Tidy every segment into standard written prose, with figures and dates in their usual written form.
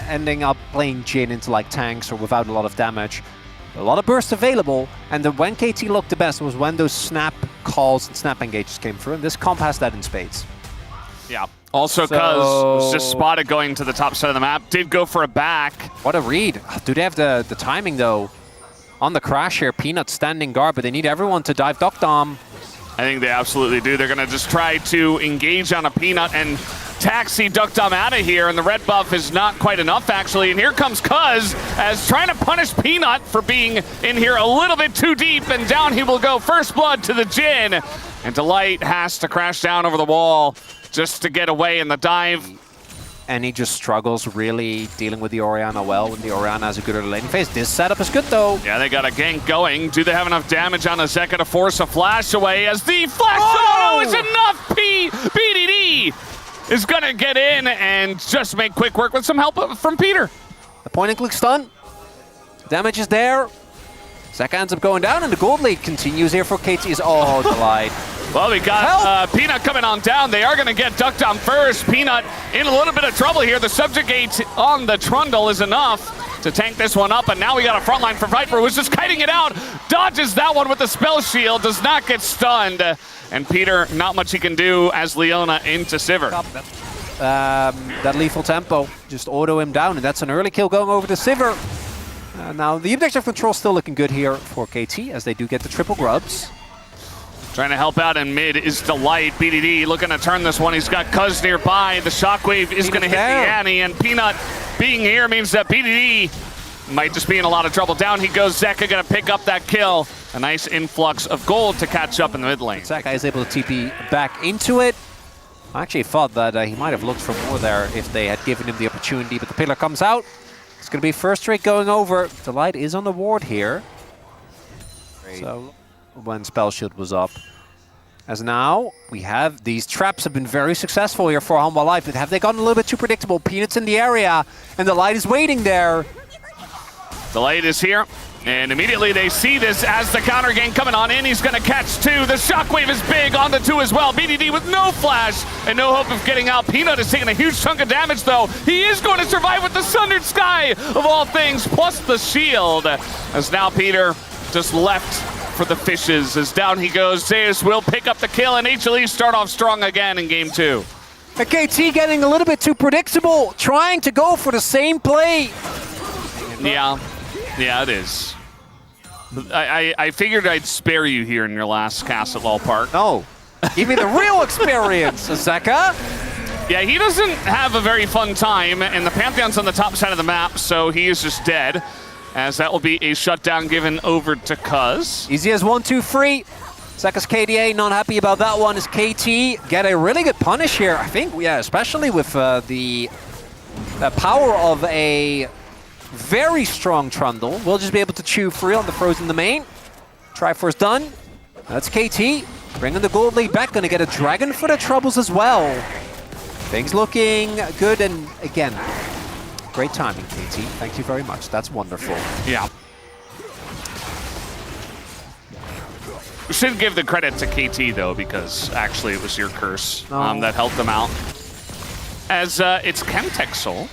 ending up playing Jhin into like tanks or without a lot of damage. A lot of bursts available, and then when KT looked the best was when those snap calls and snap engages came through, and this comp has that in spades. Yeah. Also, Cuz was just spotted going to the top side of the map. Did go for a back. What a read. Do they have the timing, though? On the crash here, Peanut standing guard, but they need everyone to dive Duck Dom. I think they absolutely do. They're going to just try to engage on a Peanut and taxi Duck Dom out of here, and the red buff is not quite enough, actually. And here comes Cuz as trying to punish Peanut for being in here a little bit too deep, and down he will go. First blood to the Jhin, and Delight has to crash down over the wall just to get away in the dive. And he just struggles really dealing with the Orianna well when the Orianna has a good early lane phase. This setup is good, though. Yeah, they got a gank going. Do they have enough damage on Azeka to force a flash away as the flash is enough? BDD is going to get in and just make quick work with some help from Peter. The point and click stun. Damage is there. Zeka ends up going down, and the gold lead continues here for KT's. Oh, Delight. Well, we got Peanut coming on down. They are going to get Duck Dom first. Peanut in a little bit of trouble here. The subjugate on the Trundle is enough to tank this one up, and now we got a frontline for Viper, who's just kiting it out. Dodges that one with the spell shield, does not get stunned. And Peter, not much he can do as Leona into Sivir. That lethal tempo, just auto him down, and that's an early kill going over to Sivir. Now, the objective control still looking good here for KT, as they do get the triple grubs. Trying to help out in mid is Delight. BDD looking to turn this one. He's got Cuz nearby. The shockwave is going to hit the Annie, and Peanut being here means that BDD might just be in a lot of trouble. Down he goes. Zeka going to pick up that kill. A nice influx of gold to catch up in the mid lane. Zeka is able to TP back into it. I actually thought that he might have looked for more there if they had given him the opportunity, but the pillar comes out. It's going to be first straight going over. Delight is on the ward here. So when Spell Shield was up. As now, we have these traps have been very successful here for Hanwha Life, but have they gotten a little bit too predictable? Peanut's in the area, and Delight is waiting there. Delight is here, and immediately they see this as the counter gank coming on in. He's going to catch two. The shockwave is big on the two as well. BDD with no flash and no hope of getting out. Peanut is taking a huge chunk of damage, though. He is going to survive with the Sundered Sky, of all things, plus the shield. As now Peter just left for the fishes. As down he goes. Zeus will pick up the kill, and HLE start off strong again in game two. A KT getting a little bit too predictable, trying to go for the same play. Yeah, it is. I figured I'd spare you here in your last cast at LoL Park. No, give me the real experience, Zeka. Yeah, he doesn't have a very fun time, and the Pantheon's on the top side of the map, so he is just dead. As that will be a shutdown given over to Cuz. Easy as 1-2 free. Zeka's KDA not happy about that one. As KT get a really good punish here, I think. Yeah, especially with the power of a very strong Trundle. We'll just be able to chew free on the Frozen domain. Triforce done. That's KT. Bringing the gold lead back. Going to get a Dragon for the troubles as well. Things looking good, and again, great timing, KT. Thank you very much. That's wonderful. Yeah. We should give the credit to KT, though, because actually it was your curse that helped them out. As it's Chemtech Soul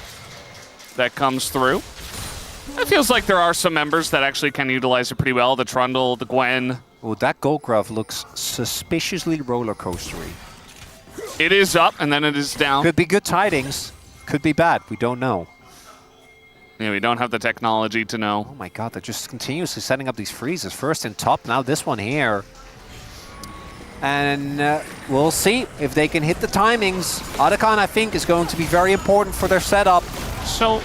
that comes through. It feels like there are some members that actually can utilize it pretty well. The Trundle, the Gwen. Oh, that Gold Glove looks suspiciously roller coastery. It is up, and then it is down. Could be good tidings. Could be bad. We don't know. Yeah, we don't have the technology to know. Oh my god, they're just continuously setting up these freezes. First in top, now this one here. And we'll see if they can hit the timings. Otacon, I think, is going to be very important for their setup. So,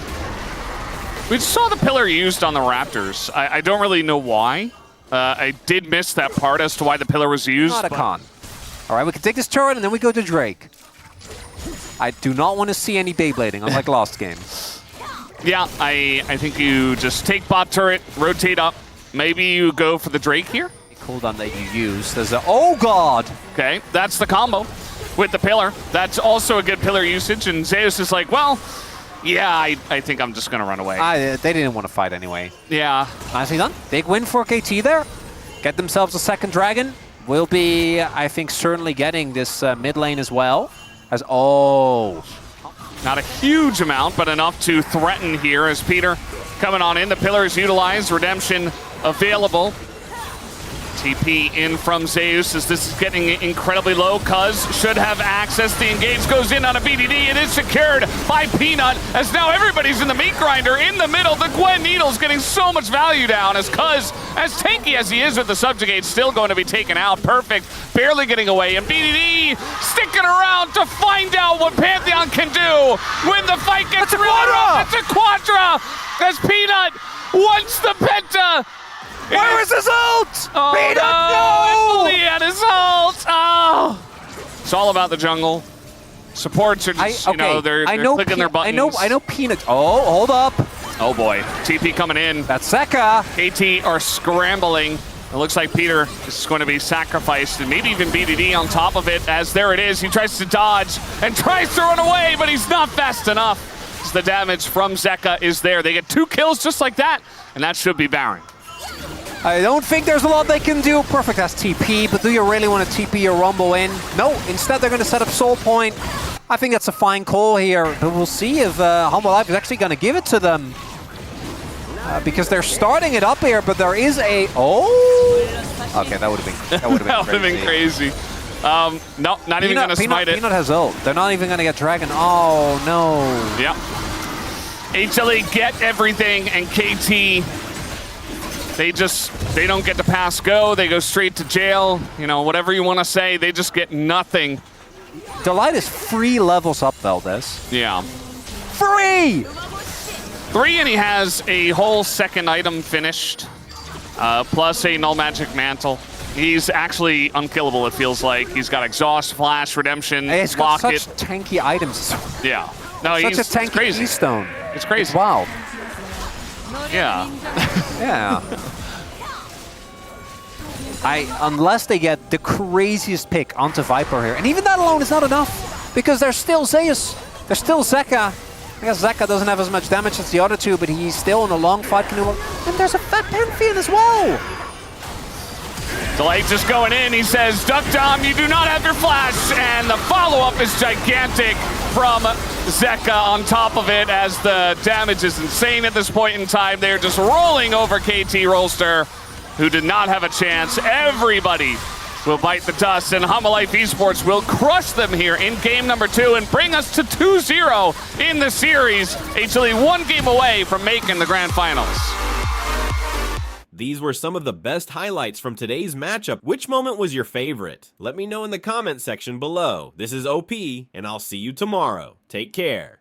we saw the pillar used on the Raptors. I don't really know why. I did miss that part as to why the pillar was used. Otacon. All right, we can take this turret and then we go to Drake. I do not want to see any Beyblading, unlike last game. Yeah, I think you just take bot turret, rotate up. Maybe you go for the Drake here. The cooldown that you use. There's a... Oh, God! Okay, that's the combo with the pillar. That's also a good pillar usage. And Zeus is like, well, yeah, I think I'm just going to run away. They didn't want to fight anyway. Yeah. Nicely done. Big win for KT there. Get themselves a second dragon. Will be, I think, certainly getting this mid lane as well. As Not a huge amount, but enough to threaten here as Peter coming on in. The pillars utilized, redemption available. TP in from Zeus as this is getting incredibly low. Cuz should have access. The engage goes in on a BDD. It is secured by Peanut as now everybody's in the meat grinder in the middle. The Gwen Needle's getting so much value down as Cuz, as tanky as he is with the subjugate, still going to be taken out. Perfect, barely getting away. And BDD sticking around to find out what Pantheon can do when the fight gets really rough. It's a Quadra as Peanut wants the Penta. Where is his ult? Oh, Peanut, no! no! He had his ult! Oh! It's all about the jungle. Supports are just, you know, they're clicking their buttons. I know Peanut. Oh, hold up. Oh boy, TP coming in. That's Zeka. KT are scrambling. It looks like Peter is going to be sacrificed, and maybe even BDD on top of it, as there it is. He tries to dodge and tries to run away, but he's not fast enough. As the damage from Zeka is there. They get 2 kills just like that, and that should be Baron. I don't think there's a lot they can do. Perfect as TP, but do you really want to TP your Rumble in? No, instead they're going to set up Soul Point. I think that's a fine call here, but we'll see if Hanwha Life is actually going to give it to them. Because they're starting it up here, but there is a... Oh! Okay, that would have been crazy. No, not even going to smite it. Peanut has ult. They're not even going to get Dragon. Oh, no. Yep. HLE get everything, and KT... They don't get to pass go. They go straight to jail. You know, whatever you want to say, they just get nothing. Delight is 3 levels up, Valdez. Yeah. 3! 3, and he has a whole second item finished, plus a null magic mantle. He's actually unkillable, it feels like. He's got exhaust, flash, redemption, He's got locket. such tanky items. Yeah. No, such a tanky crazy. keystone. It's crazy. Wow. Yeah. Yeah. Unless they get the craziest pick onto Viper here, and even that alone is not enough, because there's still Zeus, there's still Zeka. I guess Zeka doesn't have as much damage as the other two, but he's still in a long fight canoe. And there's a fat Pantheon as well. Delight just going in. He says, Duck Dom, you do not have your flash. And the follow-up is gigantic from Zeka on top of it, as the damage is insane at this point in time. They're just rolling over KT Rollster, who did not have a chance. Everybody will bite the dust, and Hanwha Life Esports will crush them here in game number 2 and bring us to 2-0 in the series. HLE 1 game away from making the grand finals. These were some of the best highlights from today's matchup. Which moment was your favorite? Let me know in the comment section below. This is OP, and I'll see you tomorrow. Take care.